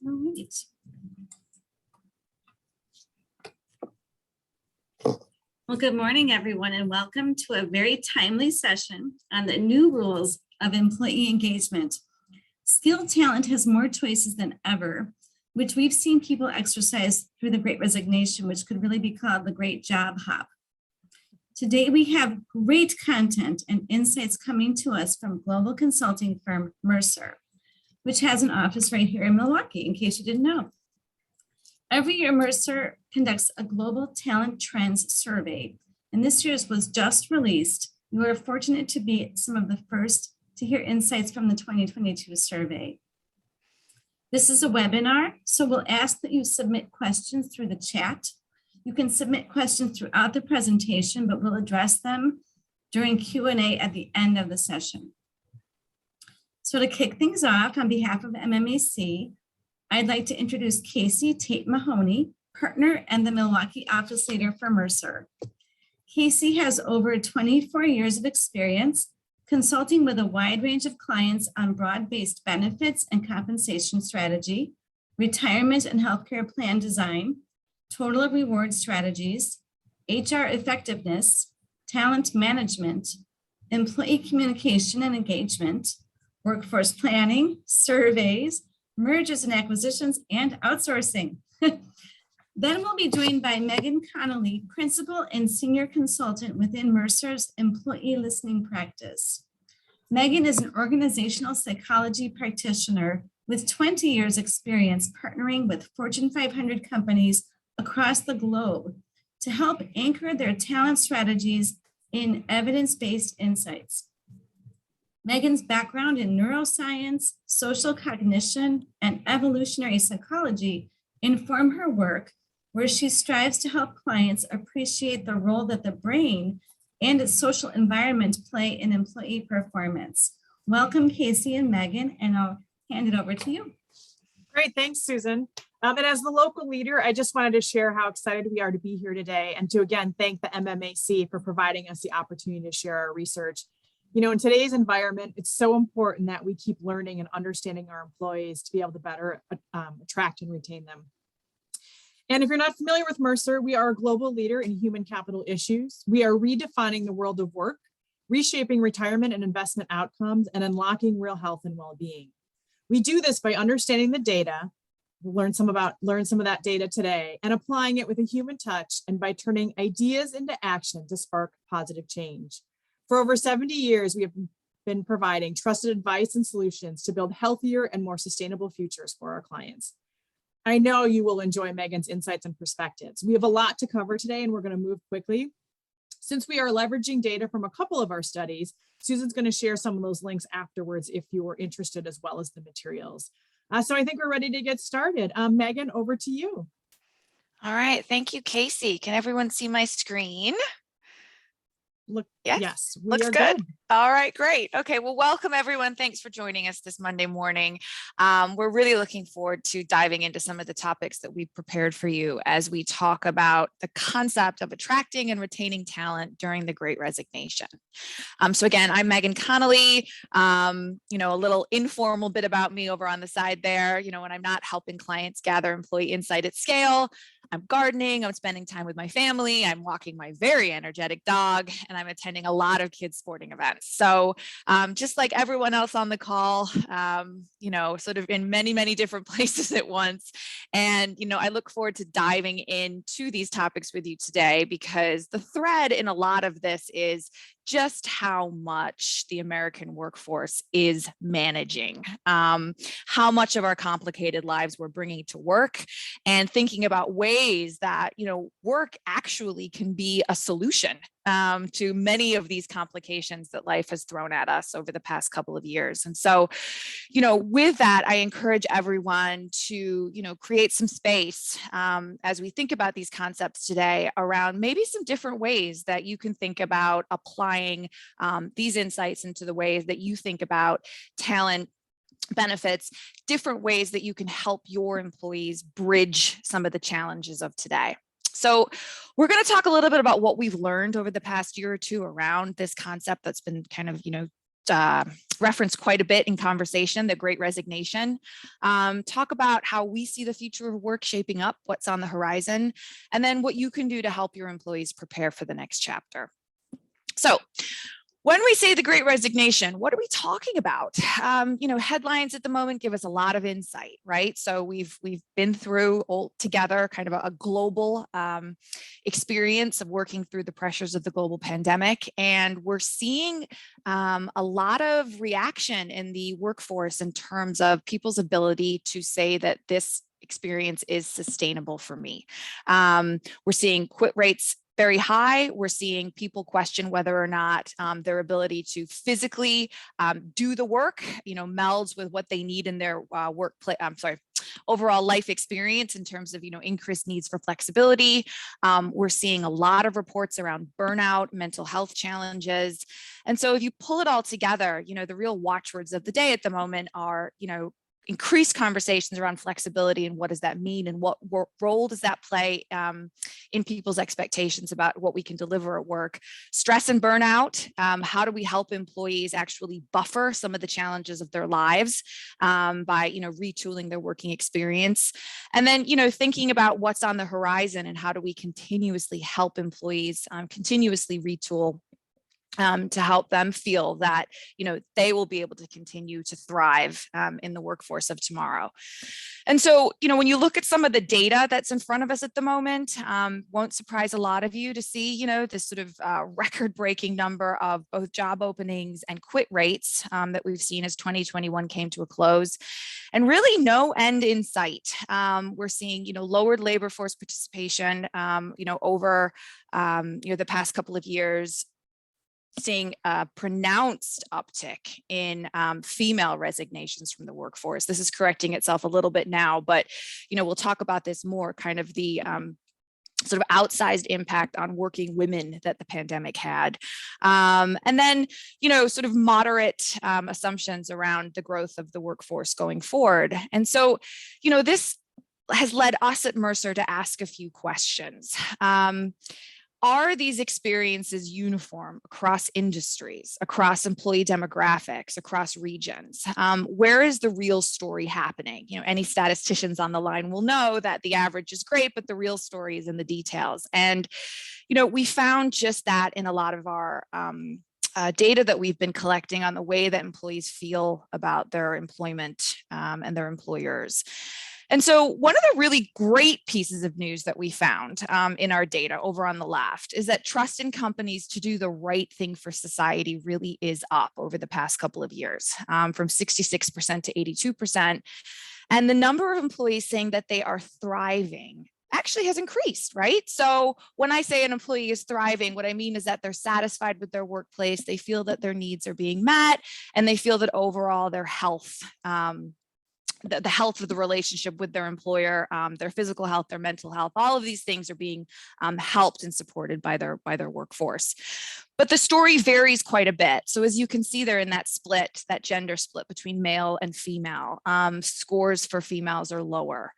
All right. Well, good morning, everyone, and welcome to a very timely session on the new rules of employee engagement. Skilled talent has more choices than ever, which we've seen people exercise through the Great Resignation, which could really be called the Great Job Hop. Today, we have great content and insights coming to us from global consulting firm Mercer, which has an office right here in Milwaukee, in case you didn't know. Every year, Mercer conducts a global talent trends survey, and this year's was just released. You are fortunate to be some of the first to hear insights from the 2022 survey. This is a webinar, so we'll ask that you submit questions through the chat. You can submit questions throughout the presentation, but we'll address them during Q&A at the end of the session. So to kick things off, on behalf of MMAC, I'd like to introduce Casey Tate Mahoney, partner and the Milwaukee office leader for Mercer. Casey has over 24 years of experience consulting with a wide range of clients on broad-based benefits and compensation strategy, retirement and healthcare plan design, total reward strategies, HR effectiveness, talent management, employee communication and engagement, workforce planning, surveys, mergers and acquisitions, and outsourcing. Then we'll be joined by Megan Connolly, principal and senior consultant within Mercer's employee listening practice. Megan is an organizational psychology practitioner with 20 years experience partnering with Fortune 500 companies across the globe to help anchor their talent strategies in evidence-based insights. Megan's background in neuroscience, social cognition, and evolutionary psychology inform her work, where she strives to help clients appreciate the role that the brain and its social environment play in employee performance. Welcome, Casey and Megan, and I'll hand it over to you. Great, thanks, Susan. And as the local leader, I just wanted to share how excited we are to be here today and to again thank the MMAC for providing us the opportunity to share our research. You know, in today's environment, it's so important that we keep learning and understanding our employees to be able to better attract and retain them. And if you're not familiar with Mercer, we are a global leader in human capital issues. We are redefining the world of work, reshaping retirement and investment outcomes, and unlocking real health and well-being. We do this by understanding the data. We'll learn some of that data today, and applying it with a human touch, and by turning ideas into action to spark positive change. For over 70 years, we have been providing trusted advice and solutions to build healthier and more sustainable futures for our clients. I know you will enjoy Megan's insights and perspectives. We have a lot to cover today, and we're going to move quickly. Since we are leveraging data from a couple of our studies, Susan's going to share some of those links afterwards if you are interested, as well as the materials. So I think we're ready to get started. Megan, over to you. All right, thank you, Casey. Can everyone see my screen? Look, yes, we looks are good. All right, great. Okay, well, welcome everyone. Thanks for joining us this Monday morning. We're really looking forward to diving into some of the topics that we've prepared for you as we talk about the concept of attracting and retaining talent during the Great Resignation. So again, I'm Megan Connolly. You know, a little informal bit about me over on the side there. You know, when I'm not helping clients gather employee insight at scale, I'm gardening, I'm spending time with my family, I'm walking my very energetic dog, and I'm attending a lot of kids' sporting events. So just like everyone else on the call, you know, sort of in many, many different places at once. And, you know, I look forward to diving into these topics with you today, because the thread in a lot of this is just how much the American workforce is managing, how much of our complicated lives we're bringing to work, and thinking about ways that, you know, work actually can be a solution to many of these complications that life has thrown at us over the past couple of years. And so, you know, with that, I encourage everyone to, you know, create some space as we think about these concepts today around maybe some different ways that you can think about applying these insights into the ways that you think about talent benefits, different ways that you can help your employees bridge some of the challenges of today. So we're going to talk a little bit about what we've learned over the past year or two around this concept that's been kind of, you know, referenced quite a bit in conversation, the Great Resignation. Talk about how we see the future of work shaping up, what's on the horizon, and then what you can do to help your employees prepare for the next chapter. So when we say the Great Resignation, what are we talking about? Headlines at the moment give us a lot of insight, right? So we've been through all together kind of a global experience of working through the pressures of the global pandemic, and we're seeing a lot of reaction in the workforce in terms of people's ability to say that this experience is sustainable for me. We're seeing quit rates very high. We're seeing people question whether or not their ability to physically do the work, melds with what they need in their overall life experience in terms of, increased needs for flexibility. We're seeing a lot of reports around burnout, mental health challenges. And so if you pull it all together, the real watchwords of the day at the moment are, increased conversations around flexibility and what does that mean and what role does that play in people's expectations about what we can deliver at work. Stress and burnout, how do we help employees actually buffer some of the challenges of their lives by retooling their working experience, and then thinking about what's on the horizon and how do we continuously help employees continuously retool to help them feel that, they will be able to continue to thrive in the workforce of tomorrow. And so, when you look at some of the data that's in front of us at the moment, won't surprise a lot of you to see, this sort of record-breaking number of both job openings and quit rates that we've seen as 2021 came to a close, and really no end in sight. We're seeing, lowered labor force participation, over, the past couple of years, seeing a pronounced uptick in female resignations from the workforce. This is correcting itself a little bit now, but we'll talk about this more, kind of the sort of outsized impact on working women that the pandemic had. And then, sort of moderate assumptions around the growth of the workforce going forward. And so, this has led us at Mercer to ask a few questions. Are these experiences uniform across industries, across employee demographics, across regions? Where is the real story happening? Any statisticians on the line will know that the average is great, but the real story is in the details. And, we found just that in a lot of our data that we've been collecting on the way that employees feel about their employment and their employers. And so one of the really great pieces of news that we found in our data over on the left is that trust in companies to do the right thing for society really is up over the past couple of years, from 66% to 82%. And the number of employees saying that they are thriving actually has increased, right? So when I say an employee is thriving, what I mean is that they're satisfied with their workplace, they feel that their needs are being met, and they feel that overall their health, the health of the relationship with their employer, their physical health, their mental health, all of these things are being helped and supported by their workforce. But the story varies quite a bit. So as you can see there in that split, that gender split between male and female, scores for females are lower.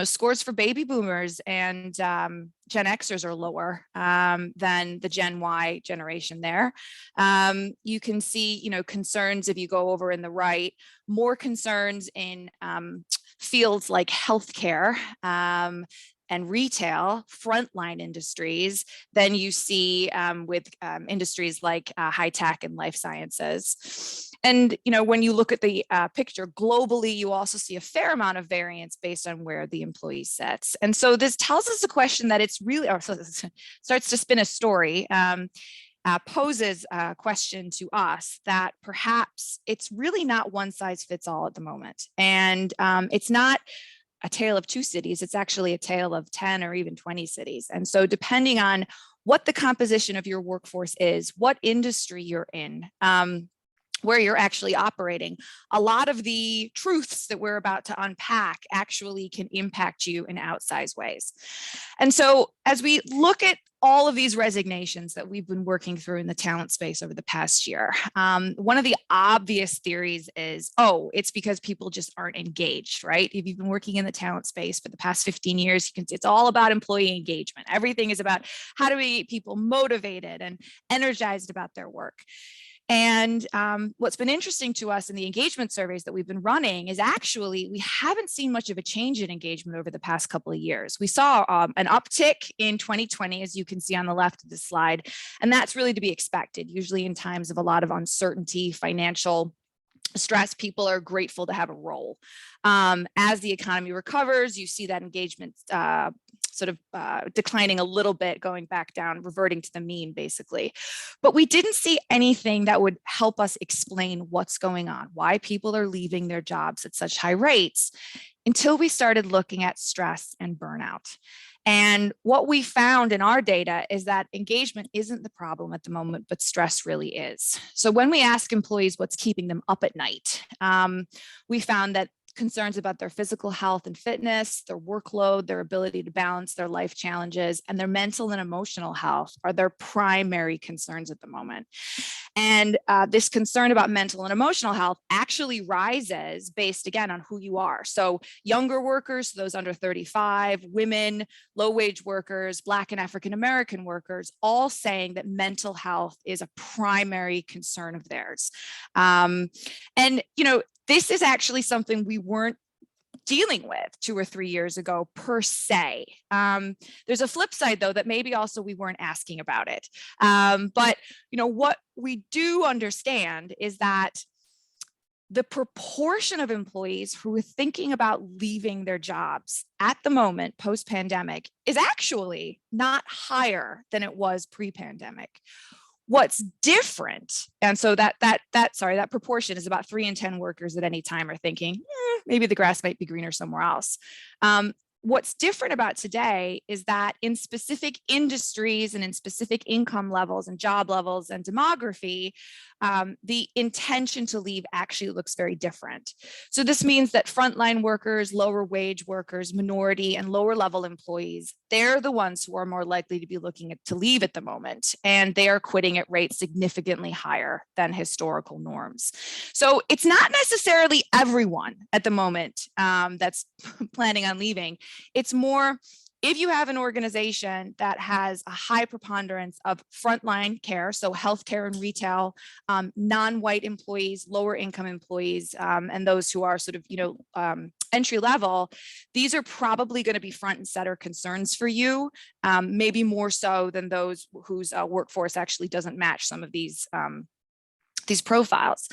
Scores for baby boomers and Gen Xers are lower than the Gen Y generation there. You can see, concerns if you go over in the right, more concerns in fields like healthcare and retail, frontline industries, than you see with industries like high tech and life sciences. And when you look at the picture globally, you also see a fair amount of variance based on where the employee sits. And so this tells us a question that it's really, or so starts to spin a story, poses a question to us that perhaps it's really not one size fits all at the moment. And it's not a tale of two cities, it's actually a tale of 10 or even 20 cities. And so depending on what the composition of your workforce is, what industry you're in, where you're actually operating, a lot of the truths that we're about to unpack actually can impact you in outsized ways. And so as we look at all of these resignations that we've been working through in the talent space over the past year, one of the obvious theories is, it's because people just aren't engaged, right? If you've been working in the talent space for the past 15 years, you can see it's all about employee engagement. Everything is about how do we get people motivated and energized about their work. And what's been interesting to us in the engagement surveys that we've been running is actually we haven't seen much of a change in engagement over the past couple of years. We saw an uptick in 2020, as you can see on the left of the slide, and that's really to be expected. Usually in times of a lot of uncertainty, financial stress, people are grateful to have a role. As the economy recovers, you see that engagement declining a little bit, going back down, reverting to the mean, basically. But we didn't see anything that would help us explain what's going on, why people are leaving their jobs at such high rates, until we started looking at stress and burnout. And what we found in our data is that engagement isn't the problem at the moment, but stress really is. So when we ask employees what's keeping them up at night, we found that concerns about their physical health and fitness, their workload, their ability to balance their life challenges, and their mental and emotional health are their primary concerns at the moment. And this concern about mental and emotional health actually rises based, again, on who you are. So younger workers, those under 35, women, low-wage workers, Black and African-American workers, all saying that mental health is a primary concern of theirs. This is actually something we weren't dealing with 2 or 3 years ago per se. There's a flip side, though, that maybe also we weren't asking about it. But what we do understand is that the proportion of employees who are thinking about leaving their jobs at the moment post-pandemic is actually not higher than it was pre-pandemic. What's different, and so that proportion is about 3 in 10 workers at any time are thinking, maybe the grass might be greener somewhere else. What's different about today is that in specific industries and in specific income levels and job levels and demography, the intention to leave actually looks very different. So this means that frontline workers, lower wage workers, minority and lower level employees, they're the ones who are more likely to be looking to leave at the moment, and they are quitting at rates significantly higher than historical norms. So it's not necessarily everyone at the moment that's planning on leaving. It's more, if you have an organization that has a high preponderance of frontline care, so healthcare and retail, non-white employees, lower income employees, and those who are entry level, these are probably going to be front and center concerns for you, maybe more so than those whose workforce actually doesn't match some of these profiles.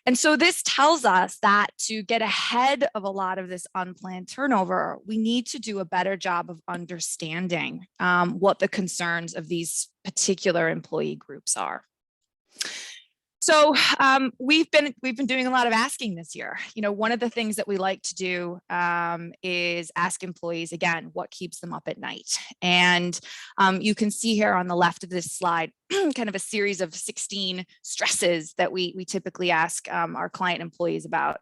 And so this tells us that to get ahead of a lot of this unplanned turnover, we need to do a better job of understanding what the concerns of these particular employee groups are. So we've been doing a lot of asking this year. One of the things that we like to do is ask employees, again, what keeps them up at night. And you can see here on the left of this slide, kind of a series of 16 stresses that we typically ask our client employees about.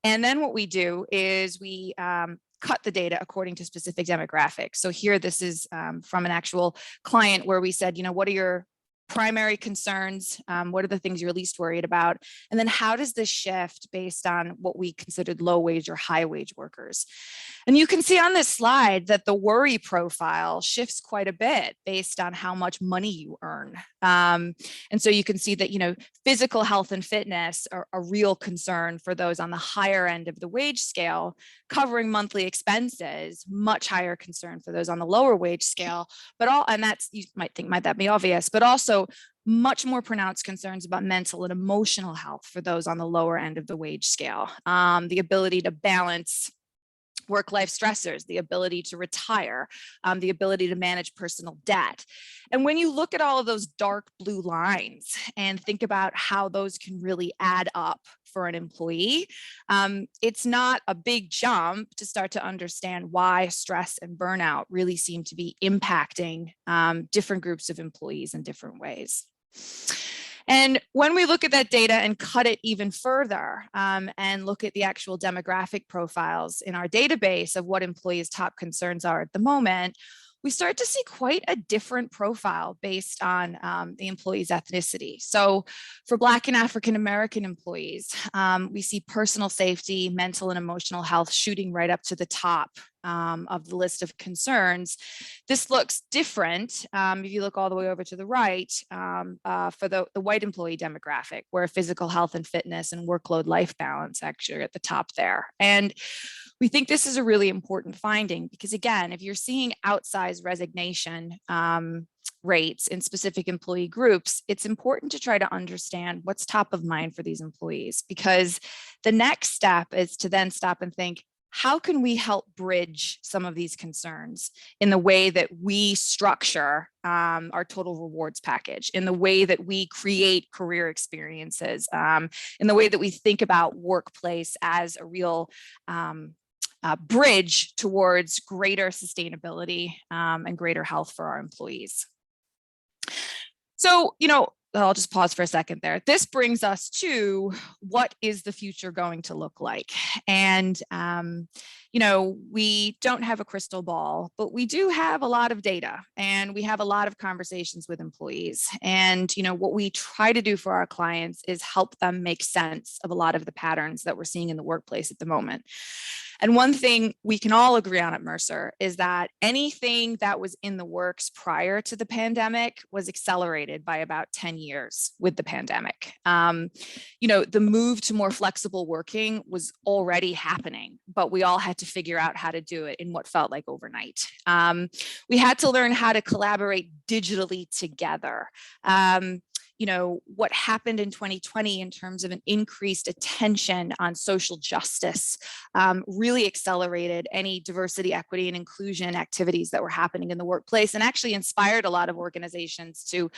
And then what we do is we cut the data according to specific demographics. So here, this is from an actual client where we said, what are your primary concerns? What are the things you're least worried about? And then how does this shift based on what we considered low wage or high wage workers? And you can see on this slide that the worry profile shifts quite a bit based on how much money you earn. And so you can see that, physical health and fitness are a real concern for those on the higher end of the wage scale. Covering monthly expenses, much higher concern for those on the lower wage scale. And that's, you might think, might that be obvious, but also much more pronounced concerns about mental and emotional health for those on the lower end of the wage scale. The ability to balance work-life stressors, the ability to retire, the ability to manage personal debt. And when you look at all of those dark blue lines and think about how those can really add up for an employee, it's not a big jump to start to understand why stress and burnout really seem to be impacting different groups of employees in different ways. And when we look at that data and cut it even further and look at the actual demographic profiles in our database of what employees' top concerns are at the moment, we start to see quite a different profile based on the employee's ethnicity. So for Black and African American employees, we see personal safety, mental and emotional health shooting right up to the top of the list of concerns. This looks different if you look all the way over to the right for the white employee demographic, where physical health and fitness and workload-life balance actually are at the top there. And we think this is a really important finding because, again, if you're seeing outsized resignation rates in specific employee groups, it's important to try to understand what's top of mind for these employees, because the next step is to then stop and think, how can we help bridge some of these concerns in the way that we structure our total rewards package, in the way that we create career experiences, in the way that we think about workplace as a real bridge towards greater sustainability and greater health for our employees. So, I'll just pause for a second there. This brings us to what is the future going to look like? And, we don't have a crystal ball, but we do have a lot of data and we have a lot of conversations with employees. And, what we try to do for our clients is help them make sense of a lot of the patterns that we're seeing in the workplace at the moment. And one thing we can all agree on at Mercer is that anything that was in the works prior to the pandemic was accelerated by about 10 years with the pandemic. The move to more flexible working was already happening, but we all had to figure out how to do it in what felt like overnight. We had to learn how to collaborate digitally together. What happened in 2020 in terms of an increased attention on social justice really accelerated any diversity, equity, and inclusion activities that were happening in the workplace, and actually inspired a lot of organizations to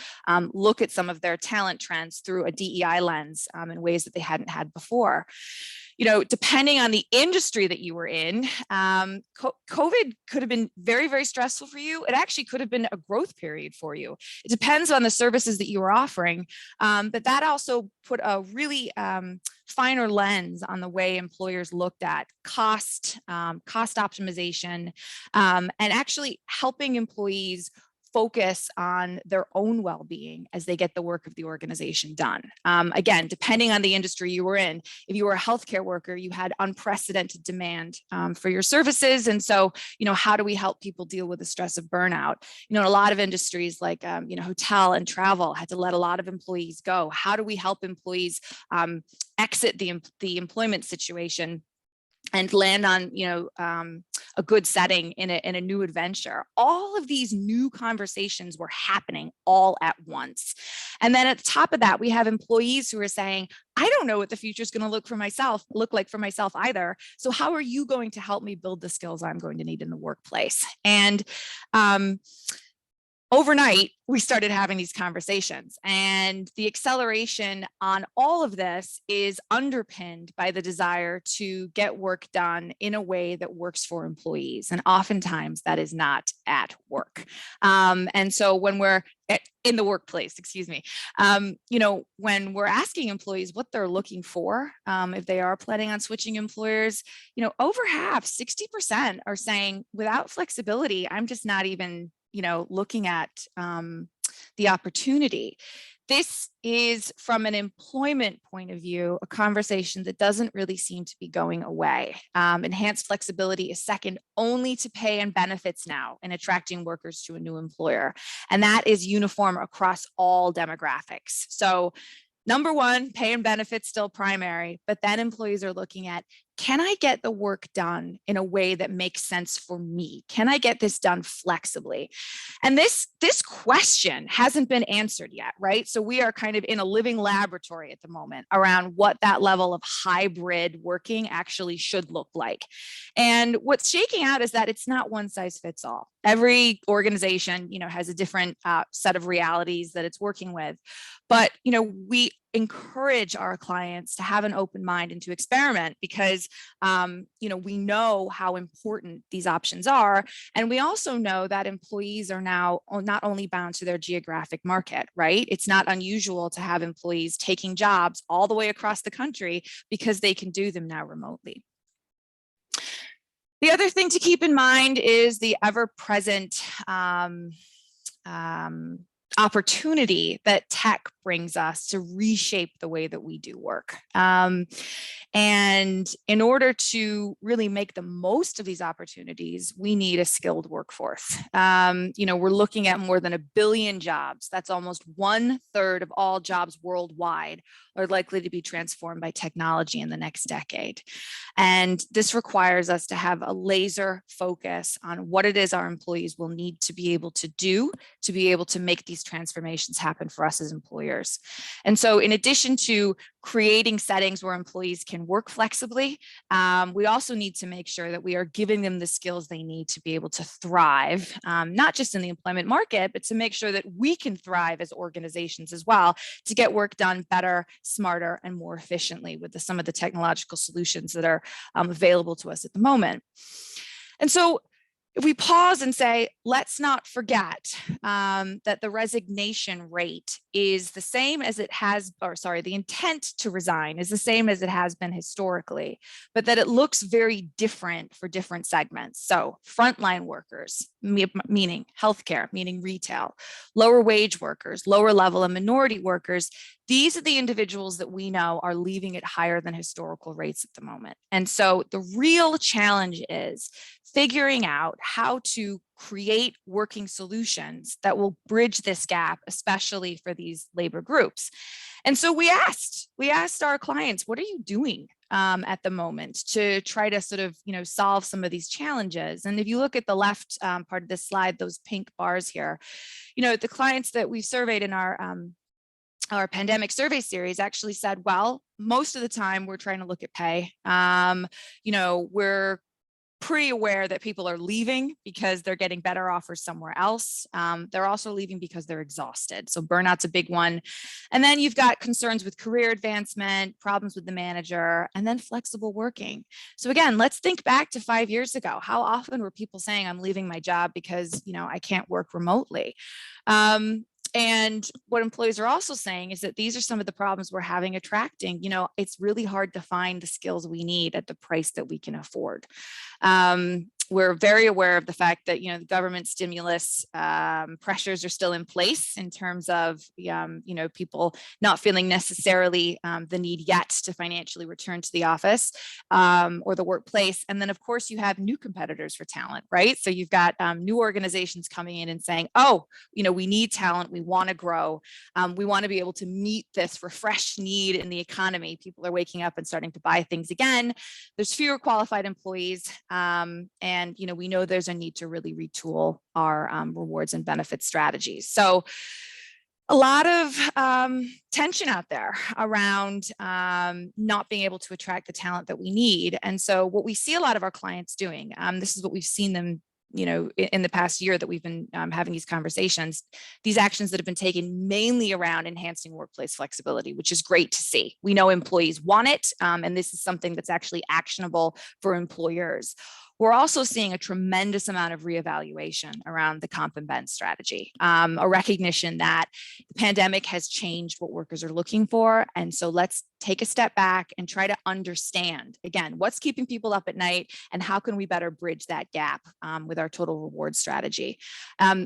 look at some of their talent trends through a DEI lens in ways that they hadn't had before. Depending on the industry that you were in, COVID could have been very, very stressful for you. It actually could have been a growth period for you. It depends on the services that you were offering, but that also put a really finer lens on the way employers looked at cost optimization, and actually helping employees focus on their own well-being as they get the work of the organization done. Again, depending on the industry you were in, if you were a healthcare worker, you had unprecedented demand for your services. And so, how do we help people deal with the stress of burnout? In a lot of industries like, hotel and travel had to let a lot of employees go. How do we help employees exit the employment situation and land on, a good setting in a new adventure? All of these new conversations were happening all at once. And then at the top of that, we have employees who are saying, I don't know what the future is going to look like for myself either. So how are you going to help me build the skills I'm going to need in the workplace? And overnight, we started having these conversations, and the acceleration on all of this is underpinned by the desire to get work done in a way that works for employees. And oftentimes that is not at work. And so when we're in the workplace, when we're asking employees what they're looking for, if they are planning on switching employers, over half, 60% are saying without flexibility, I'm just not even looking at the opportunity. This is, from an employment point of view, a conversation that doesn't really seem to be going away. Enhanced flexibility is second only to pay and benefits now in attracting workers to a new employer. And that is uniform across all demographics. So number one, pay and benefits still primary, but then employees are looking at, can I get the work done in a way that makes sense for me? Can I get this done flexibly? And this question hasn't been answered yet, right? So we are kind of in a living laboratory at the moment around what that level of hybrid working actually should look like. And what's shaking out is that it's not one size fits all. Every organization, has a different set of realities that it's working with. But, we encourage our clients to have an open mind and to experiment because, we know how important these options are. And we also know that employees are now not only bound to their geographic market, right? It's not unusual to have employees taking jobs all the way across the country because they can do them now remotely. The other thing to keep in mind is the ever-present opportunity that tech brings us to reshape the way that we do work. And in order to really make the most of these opportunities, we need a skilled workforce. We're looking at more than 1 billion jobs. That's almost 1/3 of all jobs worldwide are likely to be transformed by technology in the next decade. And this requires us to have a laser focus on what it is our employees will need to be able to do to be able to make these transformations happen for us as employers. And so in addition to creating settings where employees can work flexibly, we also need to make sure that we are giving them the skills they need to be able to thrive, not just in the employment market, but to make sure that we can thrive as organizations as well to get work done better, smarter, and more efficiently with some of the technological solutions that are available to us at the moment. And so if we pause and say, let's not forget that the resignation rate is the same as it has, the intent to resign is the same as it has been historically, but that it looks very different for different segments. So frontline workers, meaning healthcare, meaning retail, lower wage workers, lower level and minority workers, these are the individuals that we know are leaving at higher than historical rates at the moment. And so the real challenge is figuring out how to create working solutions that will bridge this gap, especially for these labor groups. And so we asked our clients, what are you doing at the moment to try to sort of, solve some of these challenges? And if you look at the left part of this slide, those pink bars here, the clients that we've surveyed in our pandemic survey series actually said, well, most of the time we're trying to look at pay. We're pretty aware that people are leaving because they're getting better offers somewhere else. They're also leaving because they're exhausted. So burnout's a big one. And then you've got concerns with career advancement, problems with the manager, and then flexible working. So again, let's think back to 5 years ago. How often were people saying, I'm leaving my job because, I can't work remotely? And what employees are also saying is that these are some of the problems we're having attracting. It's really hard to find the skills we need at the price that we can afford. We're very aware of the fact that, the government stimulus pressures are still in place in terms of, people not feeling necessarily the need yet to financially return to the office or the workplace. And then, of course, you have new competitors for talent, right? So you've got new organizations coming in and saying, oh, we need talent. We want to grow. We want to be able to meet this refreshed need in the economy. People are waking up and starting to buy things again. There's fewer qualified employees. And we know there's a need to really retool our rewards and benefits strategies. So a lot of tension out there around not being able to attract the talent that we need. And so what we see a lot of our clients doing, this is what we've seen them in the past year that we've been having these conversations, these actions that have been taken mainly around enhancing workplace flexibility, which is great to see. We know employees want it, and this is something that's actually actionable for employers. We're also seeing a tremendous amount of reevaluation around the comp and ben strategy, a recognition that the pandemic has changed what workers are looking for. And so let's take a step back and try to understand, again, what's keeping people up at night and how can we better bridge that gap with our total reward strategy.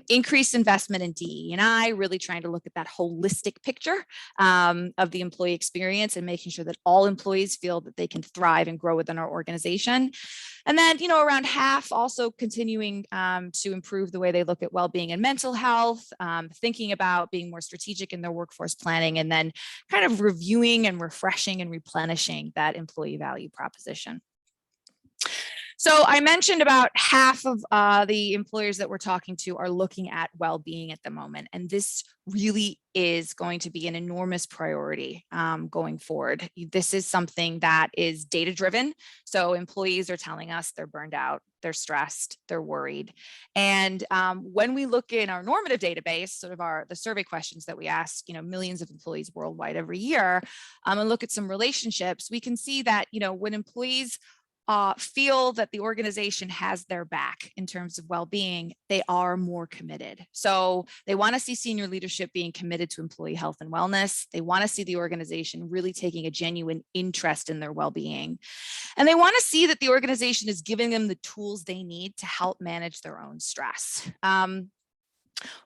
Increased investment in DE&I, really trying to look at that holistic picture of the employee experience and making sure that all employees feel that they can thrive and grow within our organization. And then, around half also continuing to improve the way they look at well-being and mental health, thinking about being more strategic in their workforce planning, and then kind of reviewing and refreshing and replenishing that employee value proposition. So I mentioned about half of the employers that we're talking to are looking at well-being at the moment, and this really is going to be an enormous priority going forward. This is something that is data-driven. So employees are telling us they're burned out, they're stressed, they're worried. And when we look in our normative database, sort of the survey questions that we ask, millions of employees worldwide every year, and look at some relationships, we can see that, when employees feel that the organization has their back in terms of well-being, they are more committed. So they want to see senior leadership being committed to employee health and wellness. They want to see the organization really taking a genuine interest in their well-being. And they want to see that the organization is giving them the tools they need to help manage their own stress.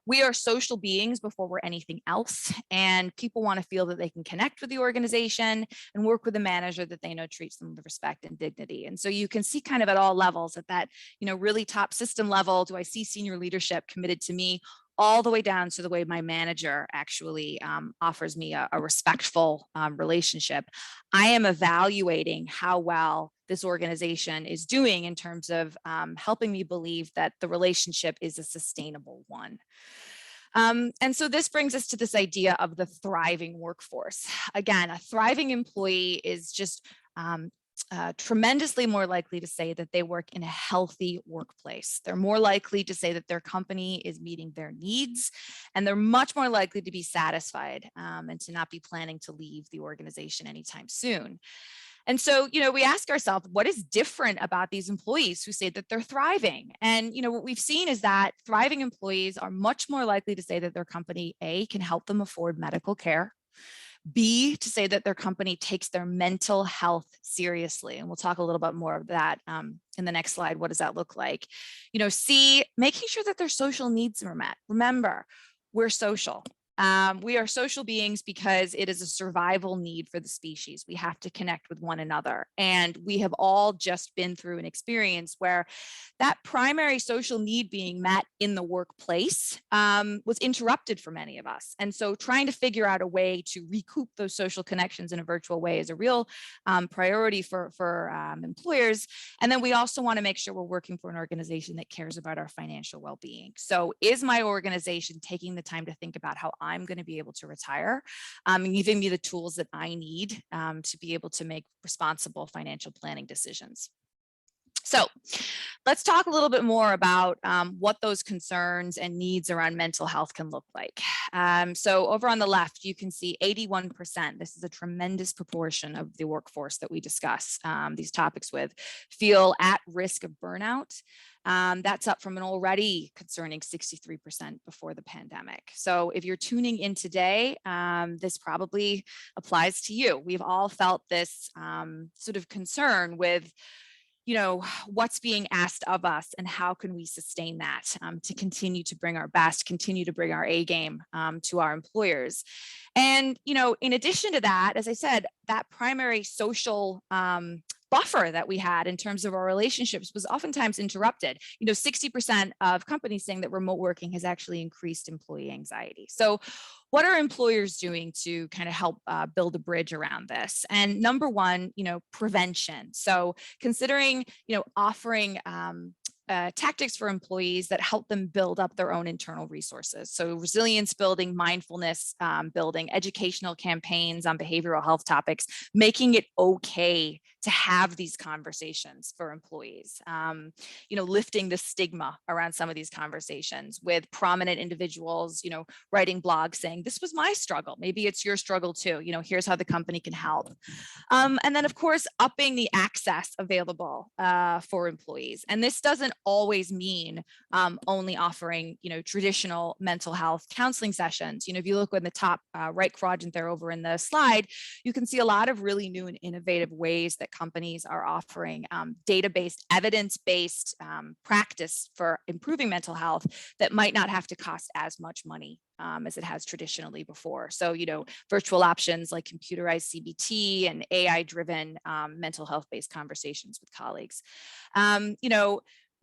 We are social beings before we're anything else, and people want to feel that they can connect with the organization and work with a manager that they know treats them with respect and dignity. And so you can see kind of at all levels, at that, really top system level, do I see senior leadership committed to me, all the way down to the way my manager actually offers me a respectful relationship. I am evaluating how well this organization is doing in terms of helping me believe that the relationship is a sustainable one. And so this brings us to this idea of the thriving workforce. Again, a thriving employee is just tremendously more likely to say that they work in a healthy workplace. They're more likely to say that their company is meeting their needs, and they're much more likely to be satisfied and to not be planning to leave the organization anytime soon. And so, we ask ourselves, what is different about these employees who say that they're thriving? And, what we've seen is that thriving employees are much more likely to say that their company, A, can help them afford medical care, B, to say that their company takes their mental health seriously. And we'll talk a little bit more of that in the next slide. What does that look like? C, making sure that their social needs are met. Remember, we're social. We are social beings because it is a survival need for the species. We have to connect with one another. And we have all just been through an experience where that primary social need being met in the workplace was interrupted for many of us. And so trying to figure out a way to recoup those social connections in a virtual way is a real priority for employers. And then we also want to make sure we're working for an organization that cares about our financial well-being. So is my organization taking the time to think about how I'm going to be able to retire and giving me the tools that I need to be able to make responsible financial planning decisions? So let's talk a little bit more about what those concerns and needs around mental health can look like. So over on the left, you can see 81%. This is a tremendous proportion of the workforce that we discuss these topics with, feel at risk of burnout. That's up from an already concerning 63% before the pandemic. So if you're tuning in today, this probably applies to you. We've all felt this sort of concern with what's being asked of us and how can we sustain that to continue to bring our best, continue to bring our A game to our employers. And, in addition to that, as I said, that primary social buffer that we had in terms of our relationships was oftentimes interrupted. 60% of companies saying that remote working has actually increased employee anxiety. So what are employers doing to kind of help build a bridge around this? And number one, prevention. So considering, offering tactics for employees that help them build up their own internal resources. So resilience building, mindfulness building, educational campaigns on behavioral health topics, making it okay to have these conversations for employees, lifting the stigma around some of these conversations with prominent individuals, writing blogs saying, this was my struggle. Maybe it's your struggle too. Here's how the company can help. And then of course, upping the access available for employees. And this doesn't always mean only offering, traditional mental health counseling sessions. If you look in the top right quadrant there over in the slide, you can see a lot of really new and innovative ways that companies are offering data-based, evidence-based practice for improving mental health that might not have to cost as much money as it has traditionally before. So, virtual options like computerized CBT and AI-driven mental health-based conversations with colleagues.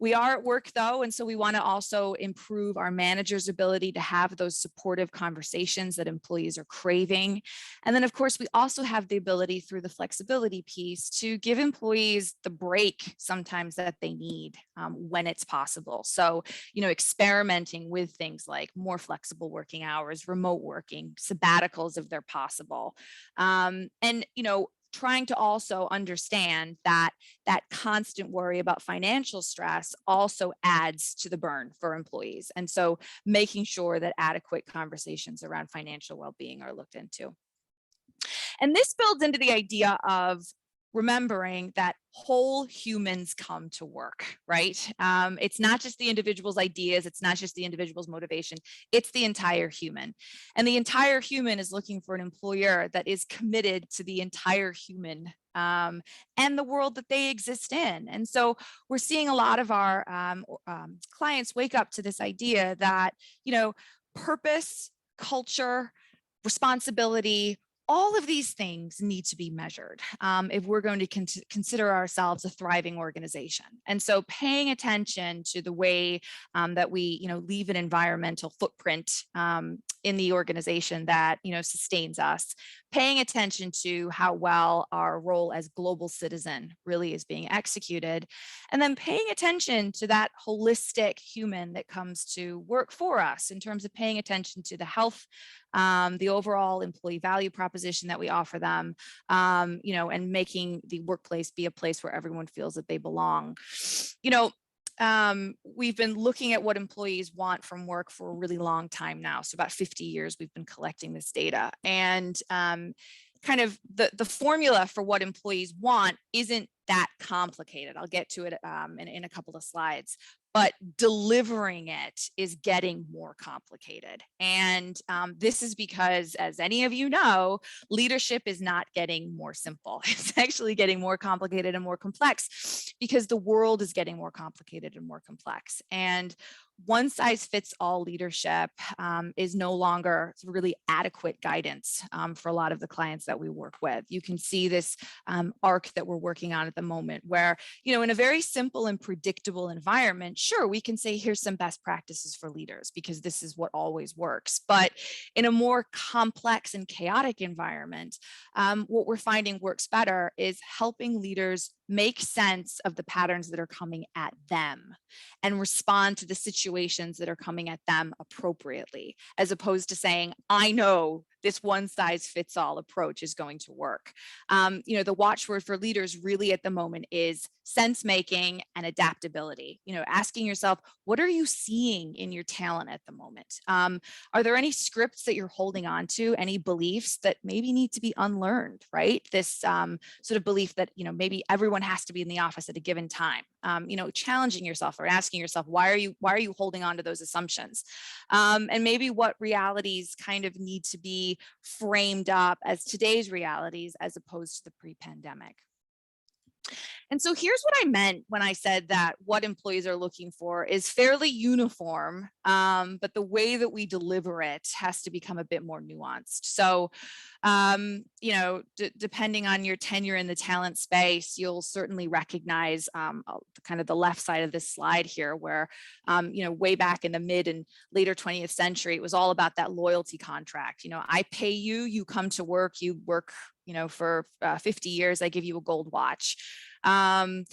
We are at work though, and so we want to also improve our managers' ability to have those supportive conversations that employees are craving. And then of course, we also have the ability through the flexibility piece to give employees the break sometimes that they need when it's possible. So, experimenting with things like more flexible working hours, remote working, sabbaticals if they're possible. And, trying to also understand that that constant worry about financial stress also adds to the burn for employees. And so making sure that adequate conversations around financial well-being are looked into. And this builds into the idea of remembering that whole humans come to work, right? It's not just the individual's ideas, it's not just the individual's motivation, it's the entire human. And the entire human is looking for an employer that is committed to the entire human and the world that they exist in. And so we're seeing a lot of our clients wake up to this idea that, purpose, culture, responsibility, all of these things need to be measured if we're going to consider ourselves a thriving organization. And so paying attention to the way that we, leave an environmental footprint in the organization that, sustains us, paying attention to how well our role as global citizen really is being executed, and then paying attention to that holistic human that comes to work for us in terms of paying attention to the health, the overall employee value proposition that we offer them, and making the workplace be a place where everyone feels that they belong. We've been looking at what employees want from work for a really long time now. So about 50 years, we've been collecting this data, and kind of the formula for what employees want isn't that complicated. I'll get to it in a couple of slides, but delivering it is getting more complicated. And this is because, as any of you know, leadership is not getting more simple. It's actually getting more complicated and more complex because the world is getting more complicated and more complex. And one size fits all leadership is no longer really adequate guidance for a lot of the clients that we work with. You can see this arc that we're working on at the moment where, in a very simple and predictable environment, sure, we can say, here's some best practices for leaders because this is what always works. But in a more complex and chaotic environment, what we're finding works better is helping leaders make sense of the patterns that are coming at them and respond to the situations that are coming at them appropriately, as opposed to saying, I know this one size fits all approach is going to work. The watchword for leaders really at the moment is sense making and adaptability. Asking yourself, what are you seeing in your talent at the moment? Are there any scripts that you're holding on to, any beliefs that maybe need to be unlearned, right? This sort of belief that, maybe everyone has to be in the office at a given time. Challenging yourself or asking yourself, why are you holding on to those assumptions? And maybe what realities kind of need to be framed up as today's realities as opposed to the pre-pandemic. And so here's what I meant when I said that what employees are looking for is fairly uniform, but the way that we deliver it has to become a bit more nuanced. So, depending on your tenure in the talent space, you'll certainly recognize kind of the left side of this slide here where, way back in the mid and later 20th century, it was all about that loyalty contract. I pay you, you come to work, you work for 50 years, I give you a gold watch. And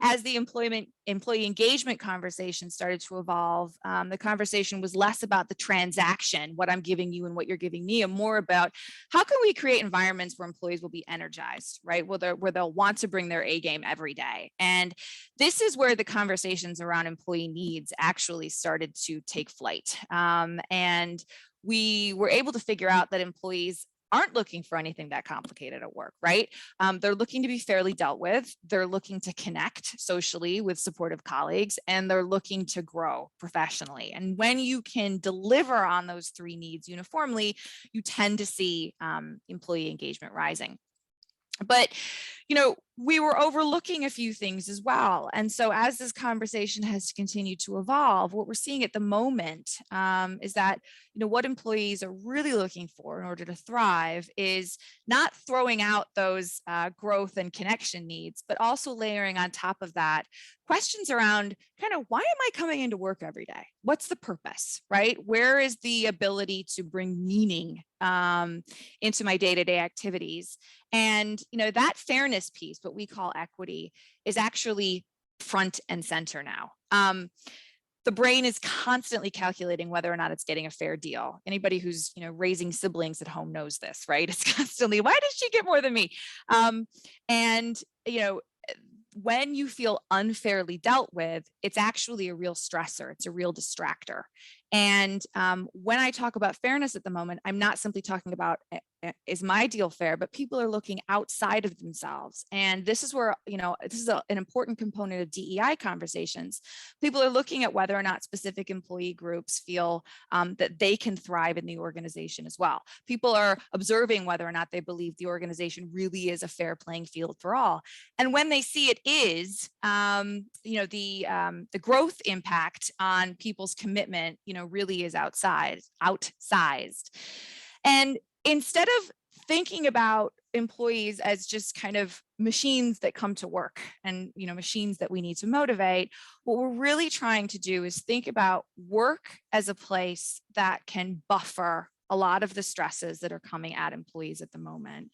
as the employee engagement conversation started to evolve, the conversation was less about the transaction, what I'm giving you and what you're giving me, and more about how can we create environments where employees will be energized, right? Where they'll want to bring their A game every day. And this is where the conversations around employee needs actually started to take flight. And we were able to figure out that employees aren't looking for anything that complicated at work, right? They're looking to be fairly dealt with. They're looking to connect socially with supportive colleagues, and they're looking to grow professionally. And when you can deliver on those three needs uniformly, you tend to see employee engagement rising. But, we were overlooking a few things as well. And so as this conversation has continued to evolve, what we're seeing at the moment is that, what employees are really looking for in order to thrive is not throwing out those growth and connection needs, but also layering on top of that questions around kind of, why am I coming into work every day? What's the purpose, right? Where is the ability to bring meaning into my day-to-day activities? And, that fairness piece, what we call equity, is actually front and center now. The brain is constantly calculating whether or not it's getting a fair deal. Anybody who's, raising siblings at home knows this, right? It's constantly, why did she get more than me? When you feel unfairly dealt with, it's actually a real stressor. It's a real distractor. And when I talk about fairness at the moment, I'm not simply talking about is my deal fair, but people are looking outside of themselves. And this is where, this is an important component of DEI conversations. People are looking at whether or not specific employee groups feel that they can thrive in the organization as well. People are observing whether or not they believe the organization really is a fair playing field for all. And when they see it is, the growth impact on people's commitment, really is outsized. And instead of thinking about employees as just kind of machines that come to work and, machines that we need to motivate, what we're really trying to do is think about work as a place that can buffer a lot of the stresses that are coming at employees at the moment,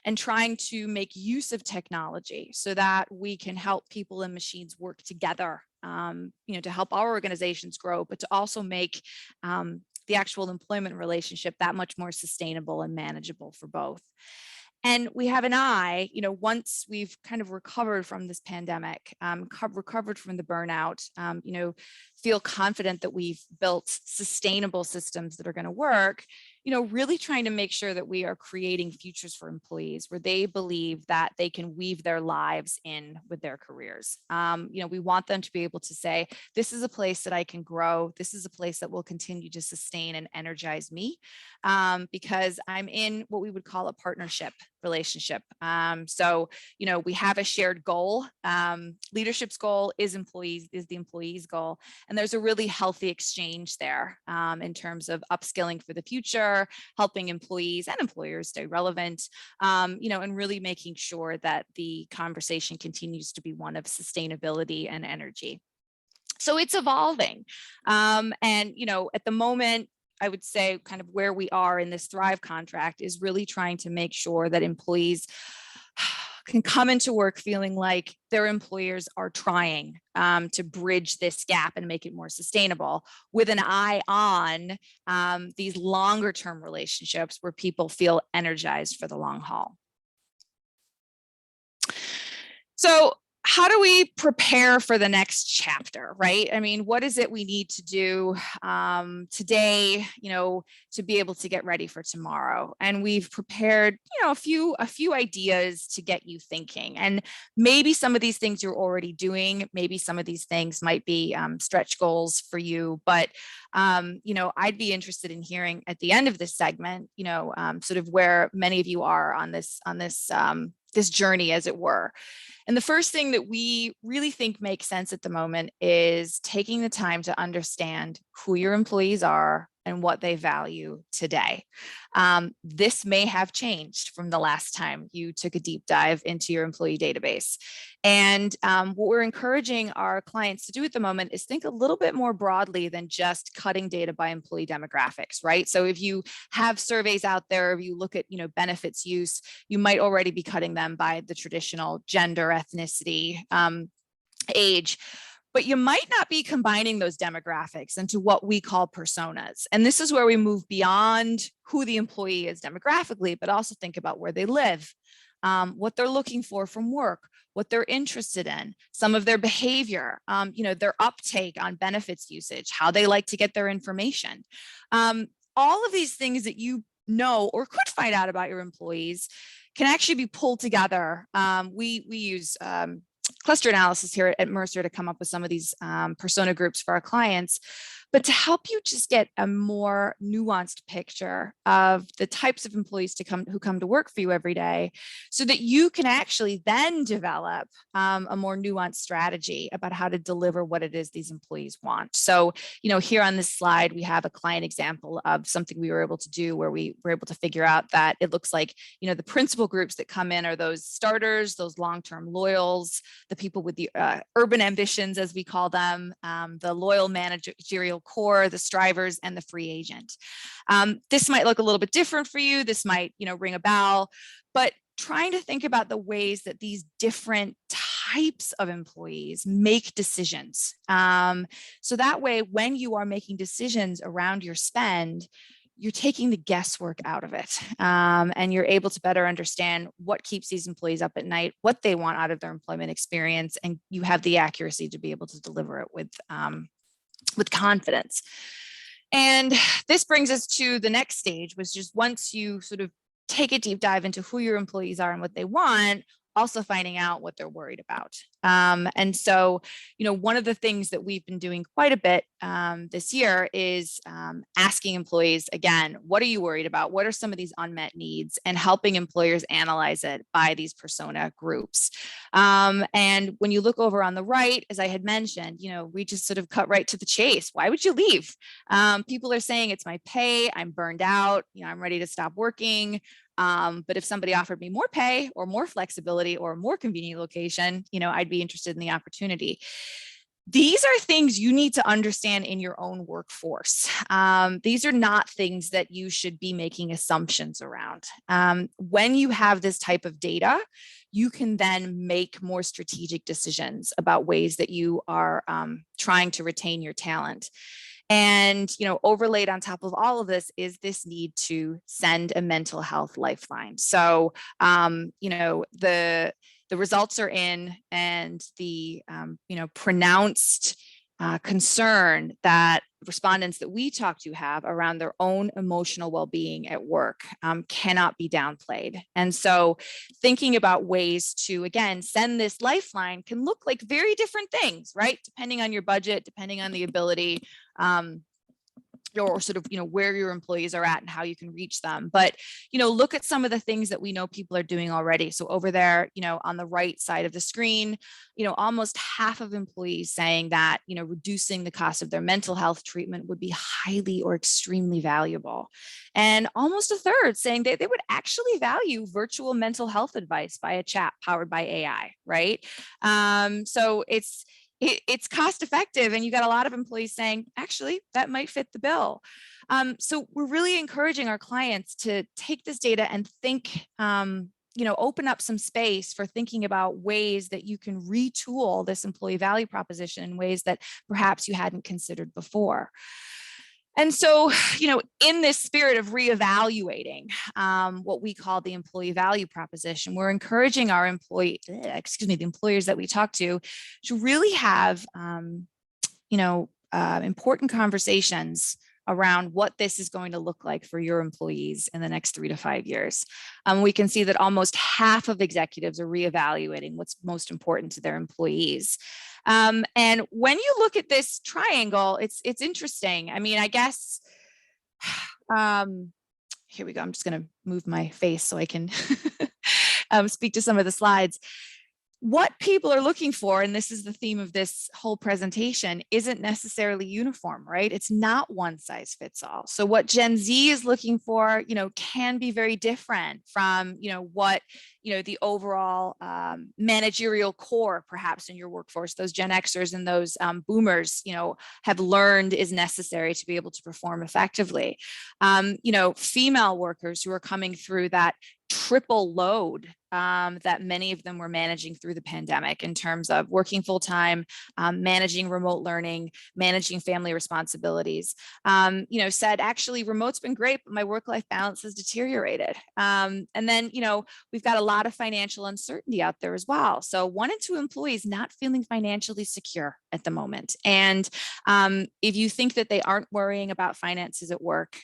and trying to make use of technology so that we can help people and machines work together, to help our organizations grow, but to also make the actual employment relationship that much more sustainable and manageable for both. And we have an eye, once we've kind of recovered from this pandemic, recovered from the burnout, feel confident that we've built sustainable systems that are going to work, really trying to make sure that we are creating futures for employees where they believe that they can weave their lives in with their careers. We want them to be able to say, this is a place that I can grow. This is a place that will continue to sustain and energize me, because I'm in what we would call a partnership relationship. So, we have a shared goal. Leadership's goal is the employee's goal. And there's a really healthy exchange there in terms of upskilling for the future, helping employees and employers stay relevant, and really making sure that the conversation continues to be one of sustainability and energy. So it's evolving. And, at the moment, I would say kind of where we are in this Thrive contract is really trying to make sure that employees can come into work feeling like their employers are trying to bridge this gap and make it more sustainable, with an eye on these longer term relationships where people feel energized for the long haul. So how do we prepare for the next chapter, right? I mean, what is it we need to do today, to be able to get ready for tomorrow? And we've prepared, a few ideas to get you thinking. And maybe some of these things you're already doing. Maybe some of these things might be stretch goals for you. But I'd be interested in hearing at the end of this segment, sort of where many of you are on this journey, as it were. And the first thing that we really think makes sense at the moment is taking the time to understand who your employees are and what they value today. This may have changed from the last time you took a deep dive into your employee database. And what we're encouraging our clients to do at the moment is think a little bit more broadly than just cutting data by employee demographics, right? So if you have surveys out there, if you look at, benefits use, you might already be cutting them by the traditional gender, ethnicity, age. But you might not be combining those demographics into what we call personas. And this is where we move beyond who the employee is demographically, but also think about where they live, what they're looking for from work, what they're interested in, some of their behavior, their uptake on benefits usage, how they like to get their information. All of these things that you know or could find out about your employees can actually be pulled together. We use cluster analysis here at Mercer to come up with some of these persona groups for our clients, but to help you just get a more nuanced picture of the types of employees who come to work for you every day, so that you can actually then develop a more nuanced strategy about how to deliver what it is these employees want. So, here on this slide, we have a client example of something we were able to do where we were able to figure out that it looks like, the principal groups that come in are those starters, those long-term loyals, the people with the urban ambitions, as we call them, the loyal managerial core, the strivers, and the free agent. This might look a little bit different for you. This might, ring a bell, but trying to think about the ways that these different types of employees make decisions. So that way, when you are making decisions around your spend, you're taking the guesswork out of it, and you're able to better understand what keeps these employees up at night, what they want out of their employment experience, and you have the accuracy to be able to deliver it with confidence. And this brings us to the next stage, which is once you sort of take a deep dive into who your employees are and what they want, also finding out what they're worried about. And so, one of the things that we've been doing quite a bit this year is asking employees, again, what are you worried about? What are some of these unmet needs? And helping employers analyze it by these persona groups. And when you look over on the right, as I had mentioned, we just sort of cut right to the chase. Why would you leave? People are saying it's my pay, I'm burned out, I'm ready to stop working. But if somebody offered me more pay or more flexibility or a more convenient location, I'd be interested in the opportunity. These are things you need to understand in your own workforce. These are not things that you should be making assumptions around. When you have this type of data, you can then make more strategic decisions about ways that you are trying to retain your talent. And, overlaid on top of all of this is this need to send a mental health lifeline. So, the results are in, and the, pronounced concern that respondents that we talk to have around their own emotional well-being at work cannot be downplayed. And so thinking about ways to, again, send this lifeline can look like very different things, right? Depending on your budget, depending on the ability, or sort of, where your employees are at and how you can reach them. But, look at some of the things that we know people are doing already. So over there, on the right side of the screen, almost half of employees saying that, reducing the cost of their mental health treatment would be highly or extremely valuable. And almost a third saying that they would actually value virtual mental health advice by a chat powered by AI, right? So it's cost effective, and you got a lot of employees saying, actually, that might fit the bill. So we're really encouraging our clients to take this data and think, open up some space for thinking about ways that you can retool this employee value proposition in ways that perhaps you hadn't considered before. And so, in this spirit of reevaluating what we call the employee value proposition, we're encouraging the employers that we talk to really have, important conversations around what this is going to look like for your employees in the next 3 to 5 years. We can see that almost half of executives are reevaluating what's most important to their employees. And when you look at this triangle, it's interesting. I mean, I guess, here we go. I'm just going to move my face so I can speak to some of the slides. What people are looking for, and this is the theme of this whole presentation, isn't necessarily uniform, right? It's not one size fits all. So what Gen Z is looking for, can be very different from, what, the overall managerial core, perhaps in your workforce, those Gen Xers and those boomers, have learned is necessary to be able to perform effectively. Female workers who are coming through that triple load that many of them were managing through the pandemic in terms of working full time, managing remote learning, managing family responsibilities, said, actually, remote's been great, but my work-life balance has deteriorated. And then, we've got a lot of financial uncertainty out there as well. So 1 in 2 employees not feeling financially secure at the moment. And if you think that they aren't worrying about finances at work,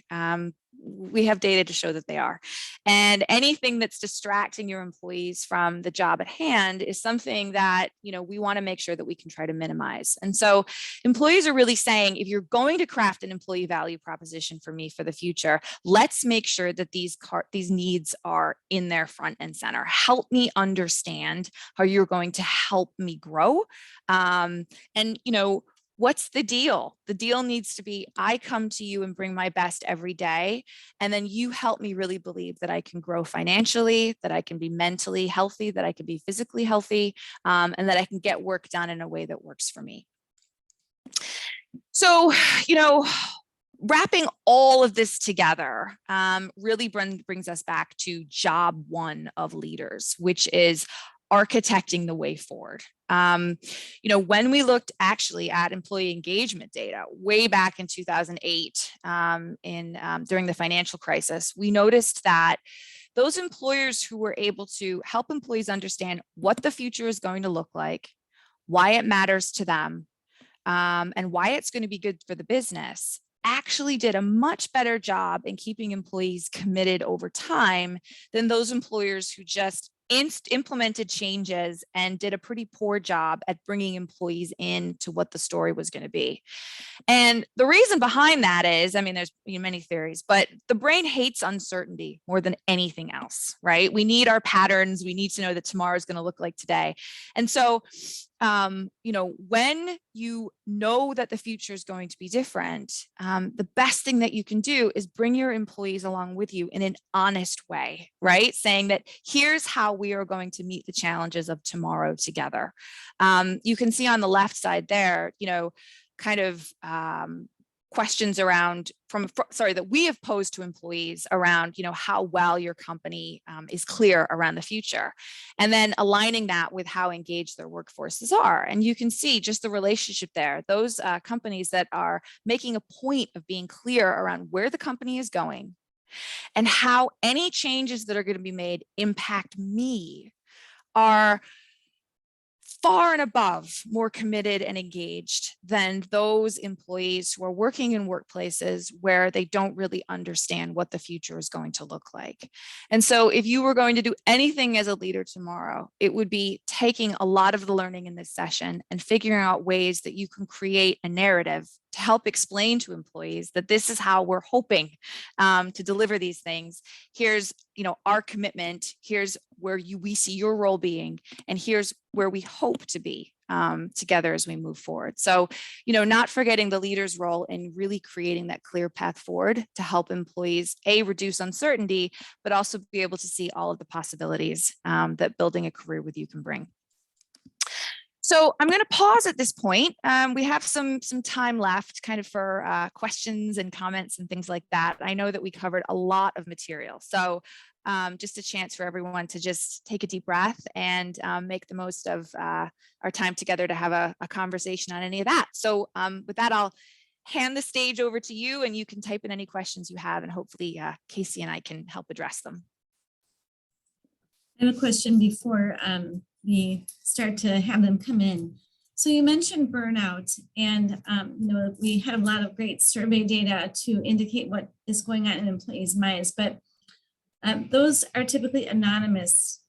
we have data to show that they are. And anything that's distracting your employees from the job at hand is something that, we want to make sure that we can try to minimize. And so employees are really saying, if you're going to craft an employee value proposition for me for the future, let's make sure that these needs are in there front and center. Help me understand how you're going to help me grow. And, what's the deal? The deal needs to be, I come to you and bring my best every day. And then you help me really believe that I can grow financially, that I can be mentally healthy, that I can be physically healthy, and that I can get work done in a way that works for me. So, wrapping all of this together really brings us back to job 1 of leaders, which is architecting the way forward. When we looked actually at employee engagement data way back in 2008, during the financial crisis, we noticed that those employers who were able to help employees understand what the future is going to look like, why it matters to them, and why it's going to be good for the business, actually did a much better job in keeping employees committed over time than those employers who just implemented changes and did a pretty poor job at bringing employees in to what the story was going to be. And the reason behind that is, I mean, there's many theories, but the brain hates uncertainty more than anything else, right? We need our patterns. We need to know that tomorrow is going to look like today. And so, when you know that the future is going to be different, the best thing that you can do is bring your employees along with you in an honest way, right? Saying that here's how we are going to meet the challenges of tomorrow together. You can see on the left side there, kind of questions around that we have posed to employees around, how well your company is clear around the future, and then aligning that with how engaged their workforces are. And you can see just the relationship there. Those companies that are making a point of being clear around where the company is going and how any changes that are going to be made impact me are far and above more committed and engaged than those employees who are working in workplaces where they don't really understand what the future is going to look like. And so if you were going to do anything as a leader tomorrow, it would be taking a lot of the learning in this session and figuring out ways that you can create a narrative to help explain to employees that this is how we're hoping to deliver these things. Here's, our commitment. Here's where we see your role being, and here's where we hope to be together as we move forward. So, not forgetting the leader's role in really creating that clear path forward to help employees, reduce uncertainty, but also be able to see all of the possibilities that building a career with you can bring. So I'm going to pause at this point. We have some time left kind of for questions and comments and things like that. I know that we covered a lot of material. So just a chance for everyone to just take a deep breath and make the most of our time together to have a conversation on any of that. So with that, I'll hand the stage over to you, and you can type in any questions you have, and hopefully Casey and I can help address them. I have a question before we start to have them come in. So you mentioned burnout, and we had a lot of great survey data to indicate what is going on in employees' minds, but those are typically anonymous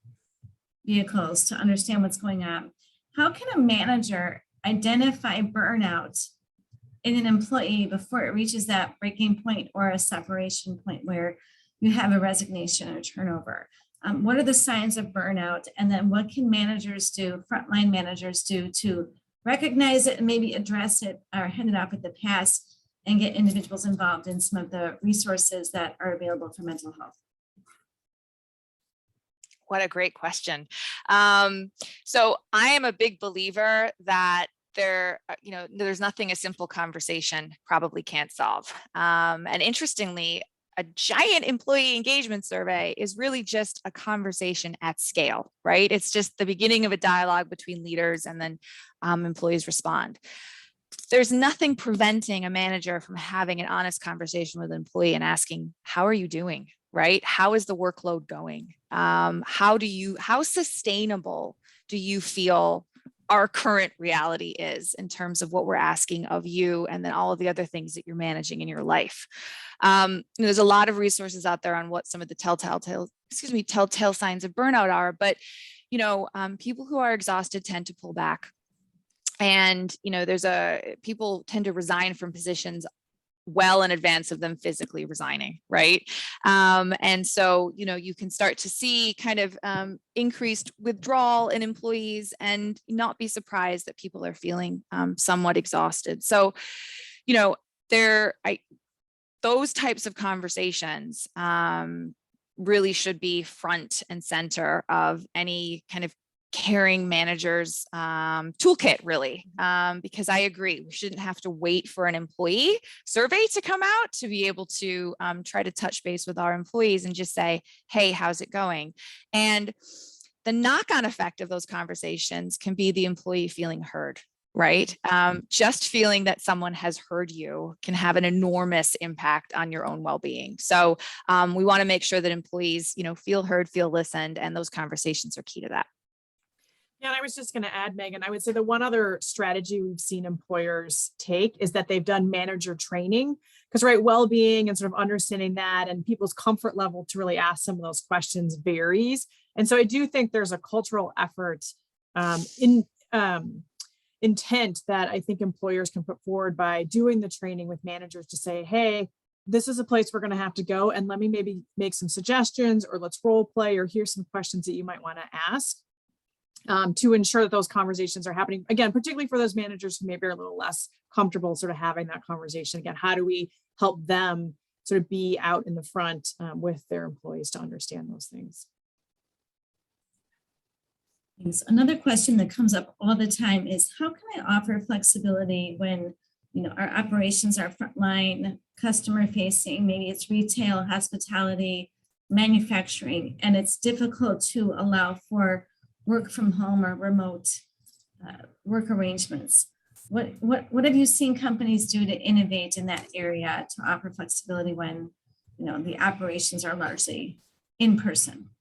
vehicles to understand what's going on. How can a manager identify burnout in an employee before it reaches that breaking point or a separation point where you have a resignation or turnover? What are the signs of burnout? And then what can managers do, frontline managers do to recognize it and maybe address it or hand it off at the pass and get individuals involved in some of the resources that are available for mental health? What a great question. So I am a big believer that there's nothing a simple conversation probably can't solve. And interestingly, a giant employee engagement survey is really just a conversation at scale, right? It's just the beginning of a dialogue between leaders, and then employees respond. There's nothing preventing a manager from having an honest conversation with an employee and asking, how are you doing, right? How is the workload going? How sustainable do you feel our current reality is in terms of what we're asking of you, and then all of the other things that you're managing in your life? There's a lot of resources out there on what some of the telltale signs of burnout are, but people who are exhausted tend to pull back, and people tend to resign from positions well in advance of them physically resigning, right? And so, you can start to see kind of increased withdrawal in employees, and not be surprised that people are feeling somewhat exhausted. So, those types of conversations really should be front and center of any kind of caring managers toolkit, really, because I agree, we shouldn't have to wait for an employee survey to come out to be able to try to touch base with our employees and just say, hey, how's it going? And the knock-on effect of those conversations can be the employee feeling heard, right? Just feeling that someone has heard you can have an enormous impact on your own well-being. So we want to make sure that employees, feel heard, feel listened, and those conversations are key to that. Yeah, and I was just going to add, Megan, I would say the one other strategy we've seen employers take is that they've done manager training, because right, well-being and sort of understanding that and people's comfort level to really ask some of those questions varies. And so I do think there's a cultural effort in intent that I think employers can put forward by doing the training with managers to say, hey, this is a place we're going to have to go, and let me maybe make some suggestions, or let's role play, or here's some questions that you might want to ask. To ensure that those conversations are happening, again, particularly for those managers who maybe are a little less comfortable sort of having that conversation. Again, how do we help them sort of be out in the front with their employees to understand those things? Thanks. Another question that comes up all the time is, how can I offer flexibility when our operations are frontline, customer facing, maybe it's retail, hospitality, manufacturing, and it's difficult to allow for work from home or remote work arrangements. What have you seen companies do to innovate in that area to offer flexibility when the operations are largely in person?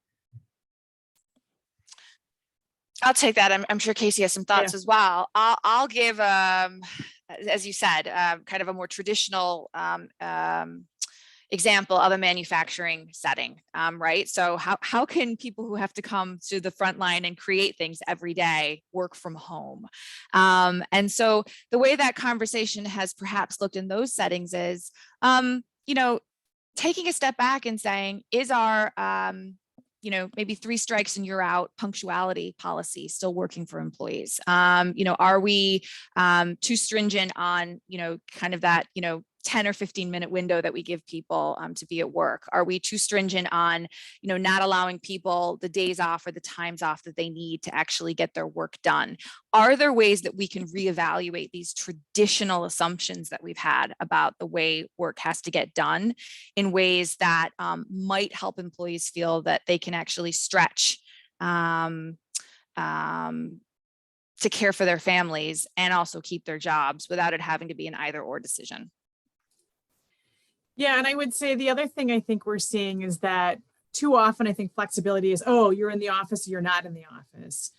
I'll take that. I'm sure Casey has some thoughts as well. I'll give, as you said, kind of a more traditional example of a manufacturing setting, right? So how can people who have to come to the front line and create things every day work from home? And so the way that conversation has perhaps looked in those settings is, taking a step back and saying, is our maybe 3 strikes and you're out punctuality policy still working for employees? Are we too stringent on, kind of that, 10 or 15 minute window that we give people to be at work? Are we too stringent on, not allowing people the days off or the times off that they need to actually get their work done? Are there ways that we can reevaluate these traditional assumptions that we've had about the way work has to get done in ways that might help employees feel that they can actually stretch to care for their families and also keep their jobs without it having to be an either or decision? Yeah, and I would say the other thing I think we're seeing is that too often I think flexibility is, oh, you're in the office, you're not in the office.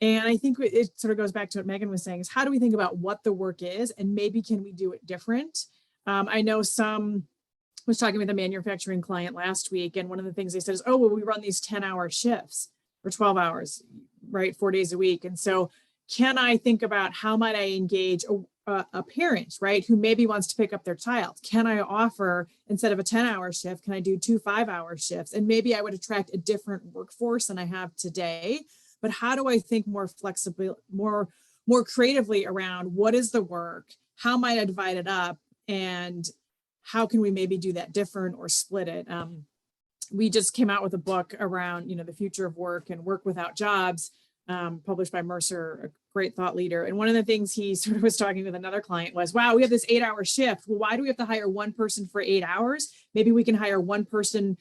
And I think it sort of goes back to what Megan was saying, is how do we think about what the work is and maybe can we do it different? I know was talking with a manufacturing client last week, and one of the things they said is, oh, well, we run these 10-hour shifts or 12 hours, right? 4 days a week. And so can I think about how might I engage a parent, right, who maybe wants to pick up their child? Can I offer, instead of a 10-hour shift, can I do 2 5-hour shifts? And maybe I would attract a different workforce than I have today. But how do I think more flexible, more creatively around what is the work? How might I divide it up? And how can we maybe do that different or split it? We just came out with a book around, the future of work and work without jobs, published by Mercer, a great thought leader. And one of the things he sort of was talking with another client was, wow, we have this 8-hour shift. Well, why do we have to hire one person for 8 hours? Maybe we can hire one person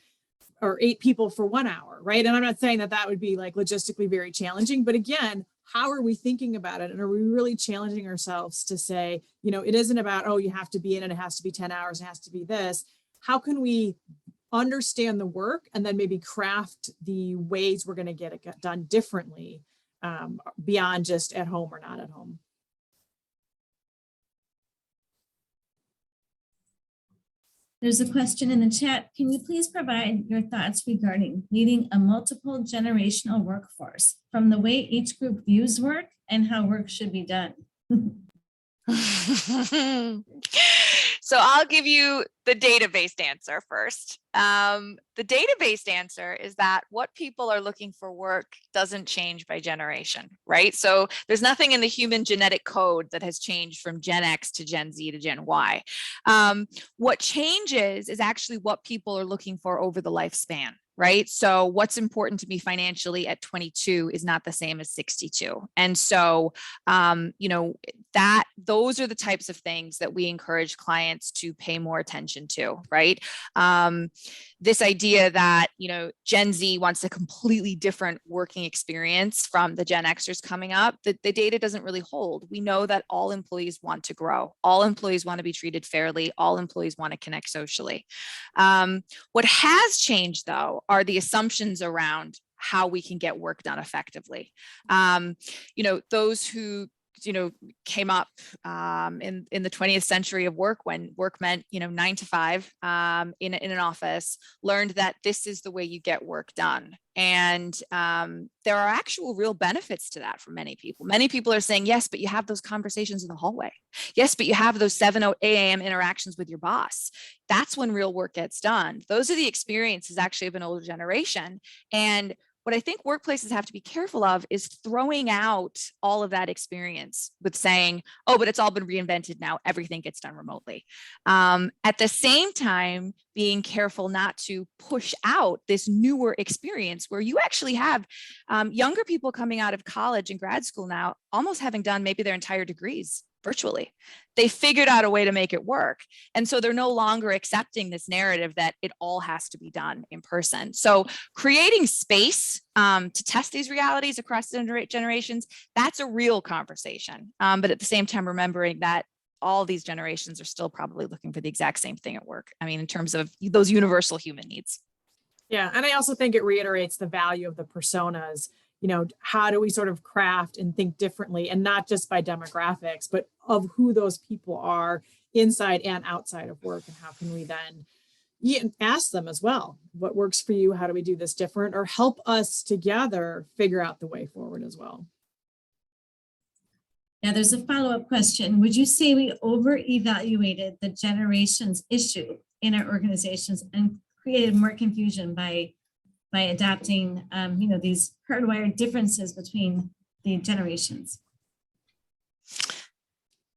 or 8 people for 1 hour, right? And I'm not saying that would be like logistically very challenging, but again, how are we thinking about it? And are we really challenging ourselves to say, it isn't about, oh, you have to be in and it has to be 10 hours, it has to be this. How can we understand the work and then maybe craft the ways we're going to get it done differently, beyond just at home or not at home? There's a question in the chat. Can you please provide your thoughts regarding leading a multiple generational workforce, from the way each group views work and how work should be done? So I'll give you the data-based answer first. The data-based answer is that what people are looking for work doesn't change by generation, right? So there's nothing in the human genetic code that has changed from Gen X to Gen Z to Gen Y. What changes is actually what people are looking for over the lifespan, right? So what's important to me financially at 22 is not the same as 62. And so, those are the types of things that we encourage clients to pay more attention to, right? This idea that, Gen Z wants a completely different working experience from the Gen Xers coming up, the data doesn't really hold. We know that all employees want to grow. All employees want to be treated fairly. All employees want to connect socially. What has changed, though, are the assumptions around how we can get work done effectively. Those who came up in the 20th century of work, when work meant 9 to 5 in an office, learned that this is the way you get work done. And there are actual real benefits to that for many people. Many people are saying, yes, but you have those conversations in the hallway. Yes, but you have those 7 a.m. interactions with your boss. That's when real work gets done. Those are the experiences actually of an older generation. And what I think workplaces have to be careful of is throwing out all of that experience with saying, oh, but it's all been reinvented now, everything gets done remotely. At the same time, being careful not to push out this newer experience where you actually have younger people coming out of college and grad school now, almost having done maybe their entire degrees virtually. They figured out a way to make it work. And so they're no longer accepting this narrative that it all has to be done in person. So creating space to test these realities across generations, that's a real conversation. But at the same time, remembering that all these generations are still probably looking for the exact same thing at work. I mean, in terms of those universal human needs. Yeah, and I also think it reiterates the value of the personas. How do we sort of craft and think differently, and not just by demographics, but of who those people are inside and outside of work, and how can we then ask them as well, what works for you? How do we do this different, or help us together figure out the way forward as well? Now, there's a follow-up question. Would you say we over-evaluated the generations issue in our organizations and created more confusion by adopting, these hardwired differences between the generations?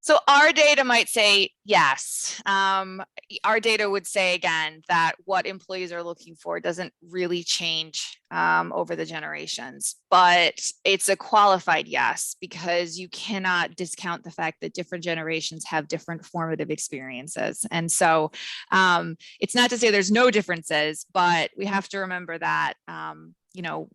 So our data might say yes. Our data would say, again, that what employees are looking for doesn't really change over the generations, but it's a qualified yes, because you cannot discount the fact that different generations have different formative experiences. And so it's not to say there's no differences, but we have to remember that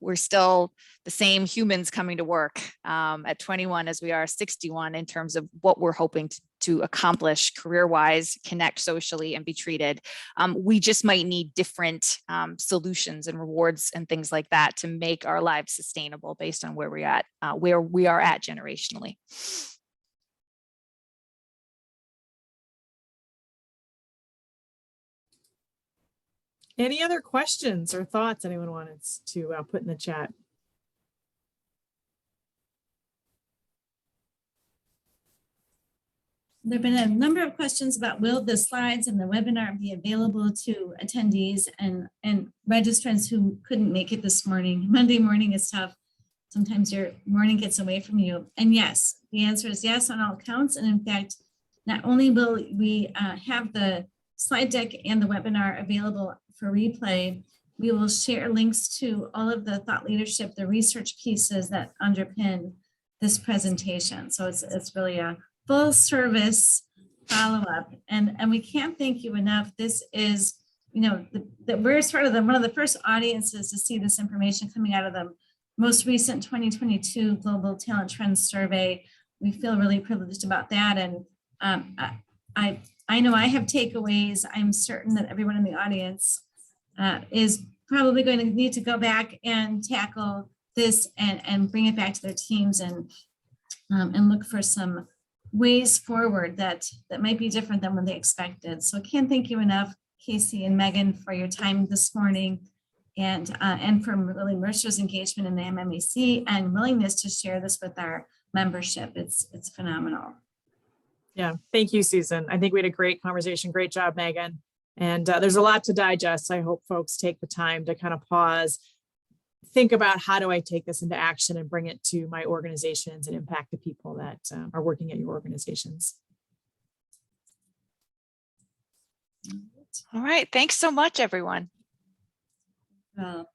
we're still the same humans coming to work at 21 as we are 61 in terms of what we're hoping to accomplish career-wise, connect socially, and be treated. We just might need different solutions and rewards and things like that to make our lives sustainable based on where we are at generationally. Any other questions or thoughts anyone wanted to put in the chat? There have been a number of questions about will the slides and the webinar be available to attendees and registrants who couldn't make it this morning. Monday morning is tough. Sometimes your morning gets away from you. And yes, the answer is yes on all counts. And in fact, not only will we have the slide deck and the webinar available for replay, we will share links to all of the thought leadership, the research pieces that underpin this presentation. So it's really a full service follow-up. And we can't thank you enough. This is, that we're sort of one of the first audiences to see this information coming out of the most recent 2022 Global Talent Trends Survey. We feel really privileged about that. And I know I have takeaways. I'm certain that everyone in the audience is probably going to need to go back and tackle this and bring it back to their teams and look for some ways forward that might be different than what they expected. So I can't thank you enough, Casey and Megan, for your time this morning and for really Mercer's engagement in the MMAC and willingness to share this with our membership. It's phenomenal. Yeah, thank you, Susan. I think we had a great conversation. Great job, Megan. And there's a lot to digest. I hope folks take the time to kind of pause, think about how do I take this into action and bring it to my organizations and impact the people that are working at your organizations. All right. Thanks so much, everyone. Well.